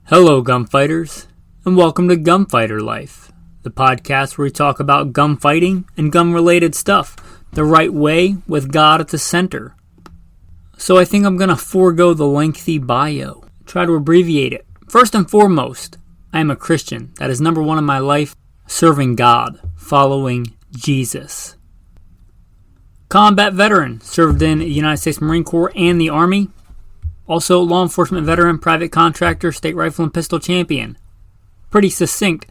Hello, gunfighters, and welcome to Gunfighter Life, the podcast where we talk about gunfighting and gun-related stuff the right way with God at the center. So I think I'm going to forego the lengthy bio, try to abbreviate it. First and foremost, I am a Christian. That is number one in my life, serving God, following Jesus. Combat veteran, served in the United States Marine Corps and the Army. Also, law enforcement veteran, private contractor, state rifle and pistol champion. Pretty succinct.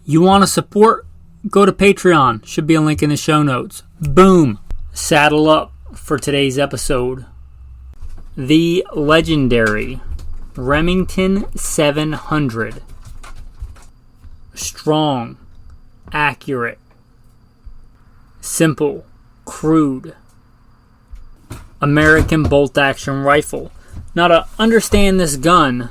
You want to support? Go to Patreon. Should be a link in the show notes. Boom. Saddle up for today's episode. The legendary Remington 700. Strong, accurate, simple, crude, American bolt-action rifle. Now, to understand this gun,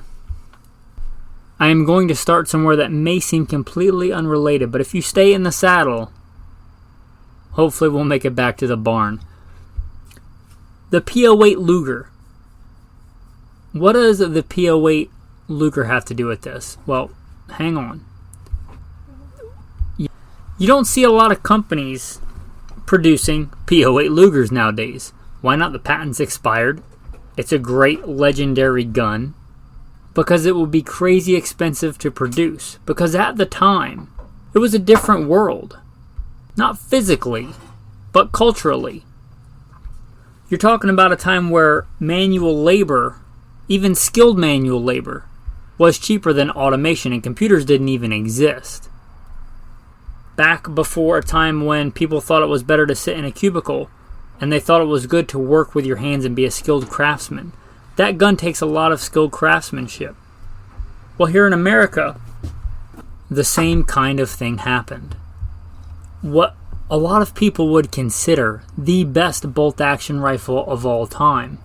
I am going to start somewhere that may seem completely unrelated, but if you stay in the saddle, hopefully we'll make it back to the barn. The P08 Luger. What does the P08 Luger have to do with this? Well, hang on. You don't see a lot of companies producing P08 Lugers nowadays. Why not? The patent's expired. It's a great legendary gun because it would be crazy expensive to produce. Because at the time, it was a different world. Not physically, but culturally. You're talking about a time where manual labor, even skilled manual labor, was cheaper than automation, and computers didn't even exist. Back before a time when people thought it was better to sit in a cubicle and they thought it was good to work with your hands and be a skilled craftsman. That gun takes a lot of skilled craftsmanship. Well, here in America, the same kind of thing happened. What a lot of people would consider the best bolt-action rifle of all time,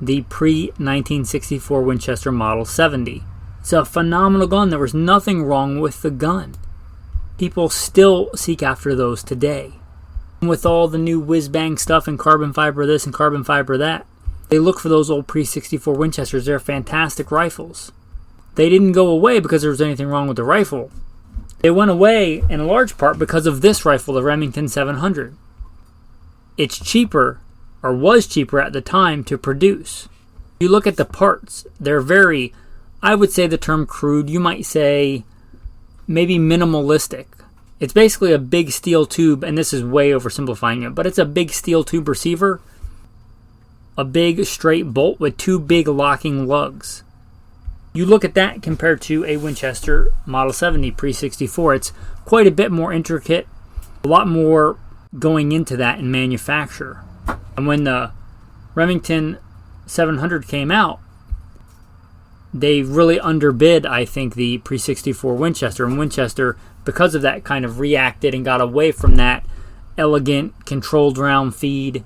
the pre-1964 Winchester Model 70. It's a phenomenal gun. There was nothing wrong with the gun. People still seek after those today. With all the new whiz-bang stuff and carbon fiber this and carbon fiber that, they look for those old pre-64 Winchesters. They're fantastic rifles. They didn't go away because there was anything wrong with the rifle. They went away in large part because of this rifle, the Remington 700. It's cheaper, or was cheaper at the time, to produce. You look at the parts, they're very, I would say the term crude, you might say maybe minimalistic. It's basically a big steel tube, and this is way oversimplifying it, but it's a big steel tube receiver, a big straight bolt with two big locking lugs. You look at that compared to a Winchester Model 70 pre-64, it's quite a bit more intricate, a lot more going into that in manufacture. And when the Remington 700 came out, they really underbid, I think, the pre-64 Winchester. And Winchester, because of that, kind of reacted and got away from that elegant, controlled round feed,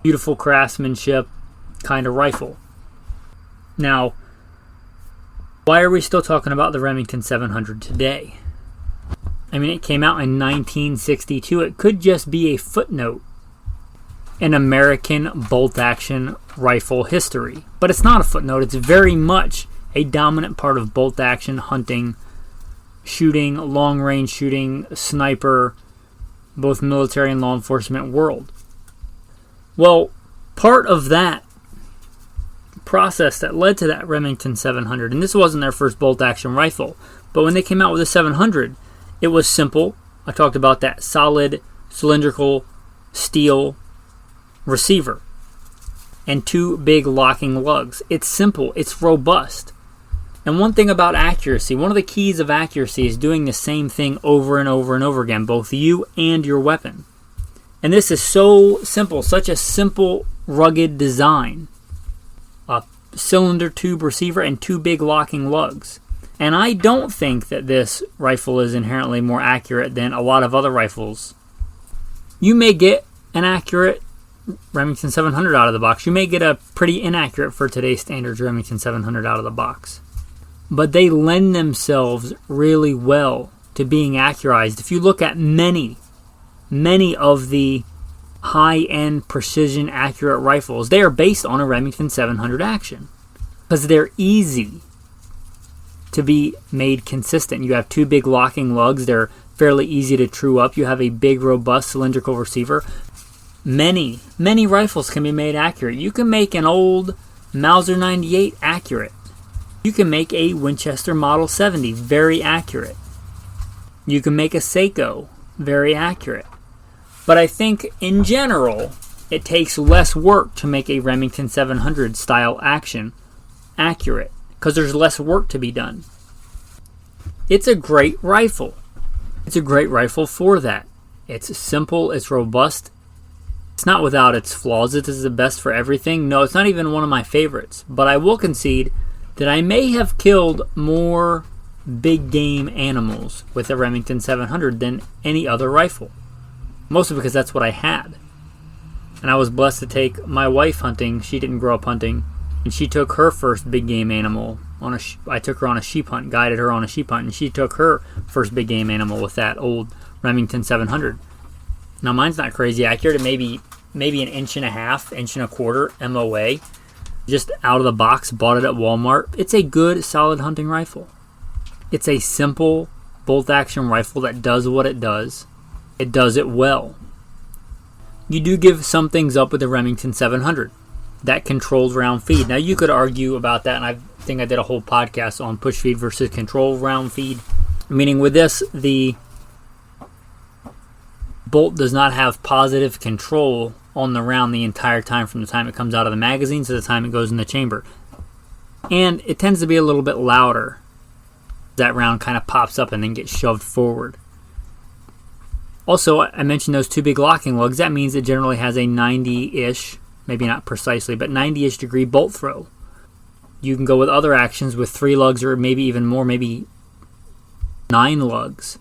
beautiful craftsmanship kind of rifle. Now, why are we still talking about the Remington 700 today? I mean, it came out in 1962. It could just be a footnote in American bolt-action rifle history. But it's not a footnote. It's very much a dominant part of bolt-action hunting, shooting, long-range shooting, sniper, both military and law enforcement world. Well, part of that process that led to that Remington 700, and this wasn't their first bolt-action rifle, but when they came out with the 700, it was simple. I talked about that solid, cylindrical, steel receiver and two big locking lugs. It's simple. It's robust. And one thing about accuracy, one of the keys of accuracy is doing the same thing over and over and over again, both you and your weapon. And this is so simple, such a simple, rugged design. A cylinder tube receiver and two big locking lugs. And I don't think that this rifle is inherently more accurate than a lot of other rifles. You may get an accurate Remington 700 out of the box. You may get a pretty inaccurate for today's standards Remington 700 out of the box. But they lend themselves really well to being accurized. If you look at many of the high-end precision accurate rifles, they are based on a Remington 700 action because they're easy. to be made consistent. You have two big locking lugs. They're fairly easy to true up. You have a big, robust cylindrical receiver. Many rifles can be made accurate. You can make an old Mauser 98 accurate. You can make a Winchester Model 70 very accurate. You can make a Seiko very accurate. But I think in general, it takes less work to make a Remington 700 style action accurate because there's less work to be done. It's a great rifle. It's a great rifle for that. It's simple, it's robust. It's not without its flaws. It is the best for everything. No, it's not even one of my favorites. But I will concede that I may have killed more big game animals with the Remington 700 than any other rifle. Mostly because that's what I had. And I was blessed to take my wife hunting. She didn't grow up hunting. And she took her first big game animal on I took her on a sheep hunt, guided her on a sheep hunt, and she took her first big game animal with that old Remington 700. Now mine's not crazy accurate. It may be maybe an inch and a half, inch and a quarter MOA. Just out of the box, bought it at Walmart. It's a good, solid hunting rifle. It's a simple bolt-action rifle that does what it does. It does it well. You do give some things up with the Remington 700. That controlled round feed. Now you could argue about that, and I think I did a whole podcast on push feed versus controlled round feed. Meaning with this, the bolt does not have positive control on the round the entire time from the time it comes out of the magazine to the time it goes in the chamber. And it tends to be a little bit louder. That round kind of pops up and then gets shoved forward. Also, I mentioned those two big locking lugs. That means it generally has a 90-ish, maybe not precisely, but 90-ish degree bolt throw. You can go with other actions with 3 lugs or maybe even more, maybe 9 lugs.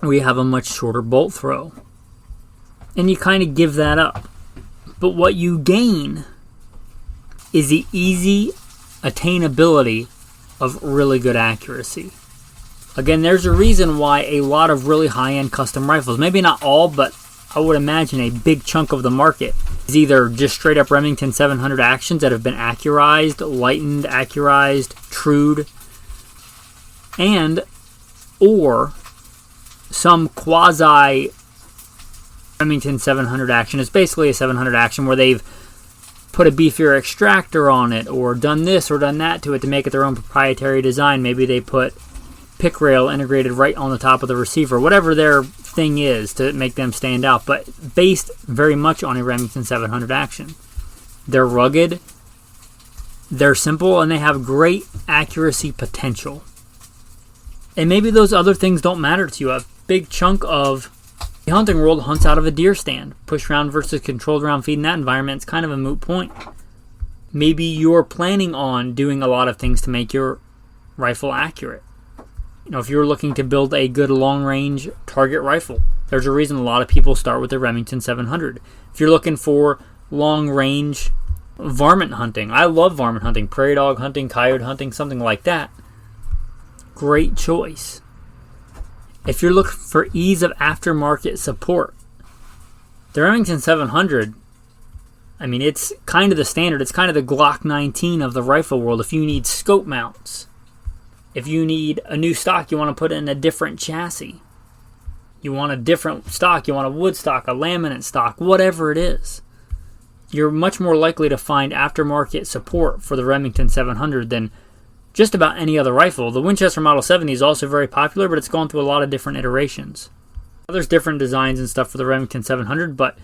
We have a much shorter bolt throw. And you kind of give that up. But what you gain is the easy attainability of really good accuracy. Again, there's a reason why a lot of really high-end custom rifles, maybe not all, but I would imagine a big chunk of the market is either just straight up Remington 700 actions that have been accurized, lightened, accurized, trued, and or some quasi Remington 700 action. It's basically a 700 action where they've put a beefier extractor on it or done this or done that to it to make it their own proprietary design. Maybe they put pick rail integrated right on the top of the receiver, whatever their thing is to make them stand out, but based very much on a Remington 700 action. They're rugged, they're simple, and they have great accuracy potential. And maybe those other things don't matter to you. A big chunk of the hunting world hunts out of a deer stand. Push round versus controlled round feed in that environment, it's kind of a moot point. Maybe you're planning on doing a lot of things to make your rifle accurate. You know, if you're looking to build a good long-range target rifle, there's a reason a lot of people start with the Remington 700. If you're looking for long-range varmint hunting, I love varmint hunting, prairie dog hunting, coyote hunting, something like that. Great choice. If you're looking for ease of aftermarket support, the Remington 700, I mean, it's kind of the standard. It's kind of the Glock 19 of the rifle world. If you need scope mounts, if you need a new stock, you want to put it in a different chassis. You want a different stock, you want a wood stock, a laminate stock, whatever it is. You're much more likely to find aftermarket support for the Remington 700 than just about any other rifle. The Winchester Model 70 is also very popular, but it's gone through a lot of different iterations. There's different designs and stuff for the Remington 700, but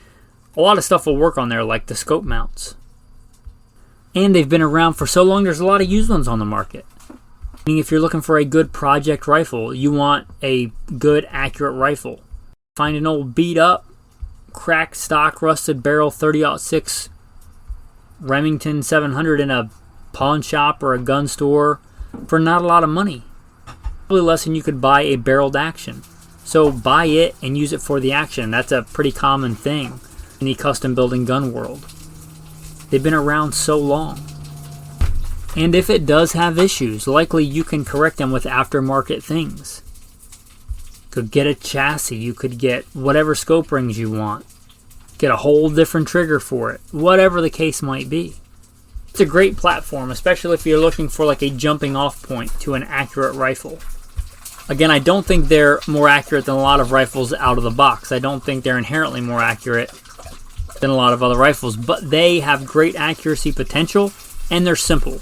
a lot of stuff will work on there, like the scope mounts. And they've been around for so long, there's a lot of used ones on the market. If you're looking for a good project rifle, you want a good, accurate rifle. Find an old beat-up, cracked stock, rusted barrel 30-06 Remington 700 in a pawn shop or a gun store for not a lot of money. Probably less than you could buy a barreled action. So buy it and use it for the action. That's a pretty common thing in the custom building gun world. They've been around so long. And if it does have issues, likely you can correct them with aftermarket things. You could get a chassis, you could get whatever scope rings you want, get a whole different trigger for it, whatever the case might be. It's a great platform, especially if you're looking for like a jumping off point to an accurate rifle. Again, I don't think they're more accurate than a lot of rifles out of the box. I don't think they're inherently more accurate than a lot of other rifles, but they have great accuracy potential, and they're simple,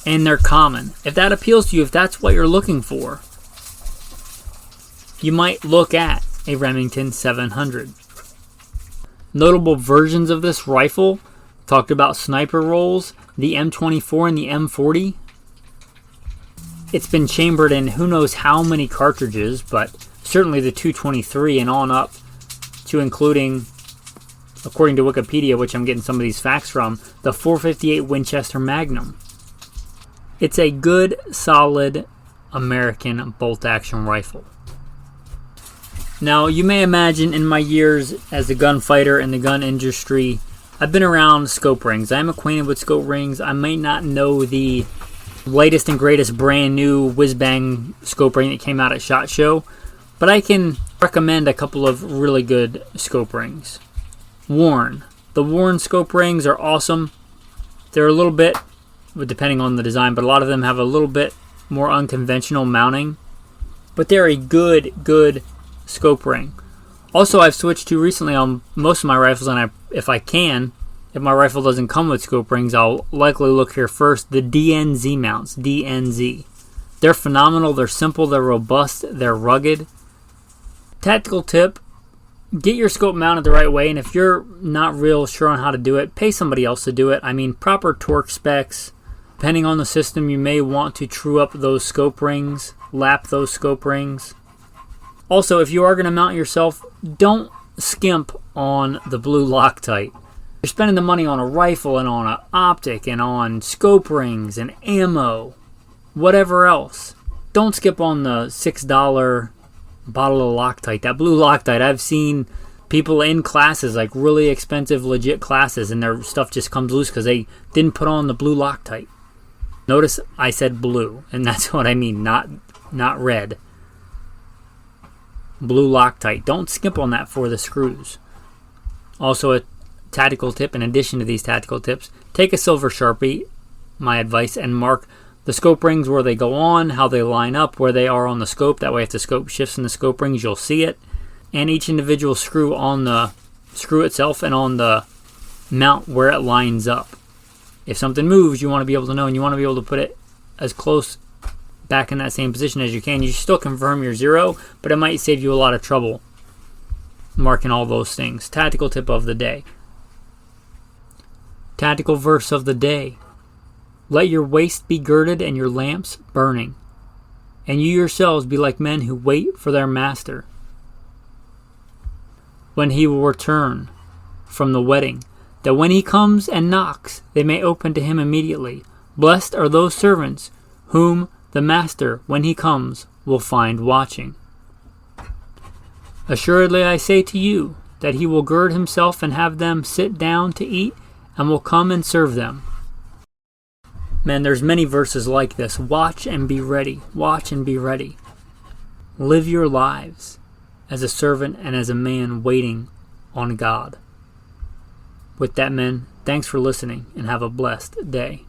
and they're common. If that appeals to you, if that's what you're looking for, you might look at a Remington 700. Notable versions of this rifle, talked about sniper rolls, the M24 and the M40. It's been chambered in who knows how many cartridges, but certainly the 223 and on up to including, according to Wikipedia, which I'm getting some of these facts from, the 458 Winchester Magnum. It's a good, solid American bolt-action rifle. Now, you may imagine in my years as a gunfighter in the gun industry, I've been around scope rings. I'm acquainted with scope rings. I may not know the latest and greatest brand new whiz-bang scope ring that came out at SHOT Show, but I can recommend a couple of really good scope rings. Warren. The Warren scope rings are awesome. They're a little bit, depending on the design, but a lot of them have a little bit more unconventional mounting, but they're a good scope ring. Also, I've switched to recently on most of my rifles, and if my rifle doesn't come with scope rings, I'll likely look here first. The DNZ mounts, DNZ. They're phenomenal, they're simple, they're robust, they're rugged. Tactical tip, get your scope mounted the right way, and if you're not real sure on how to do it, pay somebody else to do it. I mean, proper torque specs. Depending on the system, you may want to true up those scope rings, lap those scope rings. Also, if you are going to mount yourself, don't skimp on the blue Loctite. You're spending the money on a rifle and on an optic and on scope rings and ammo, whatever else. Don't skip on the $6 bottle of Loctite. That blue Loctite, I've seen people in classes, like really expensive, legit classes, and their stuff just comes loose because they didn't put on the blue Loctite. Notice I said blue, and that's what I mean, not red. Blue Loctite. Don't skimp on that for the screws. Also, a tactical tip in addition to these tactical tips, take a silver Sharpie, my advice, and mark the scope rings where they go on, how they line up, where they are on the scope. That way if the scope shifts in the scope rings, you'll see it. And each individual screw on the screw itself and on the mount where it lines up. If something moves, you want to be able to know, and you want to be able to put it as close back in that same position as you can. You still confirm your zero, but it might save you a lot of trouble marking all those things. Tactical tip of the day. Tactical verse of the day. Let your waist be girded and your lamps burning, and you yourselves be like men who wait for their master, when he will return from the wedding, that when he comes and knocks, they may open to him immediately. Blessed are those servants whom the master, when he comes, will find watching. Assuredly I say to you, that he will gird himself and have them sit down to eat, and will come and serve them. Man, there's many verses like this. Watch and be ready. Watch and be ready. Live your lives as a servant and as a man waiting on God. With that, men, thanks for listening, and have a blessed day.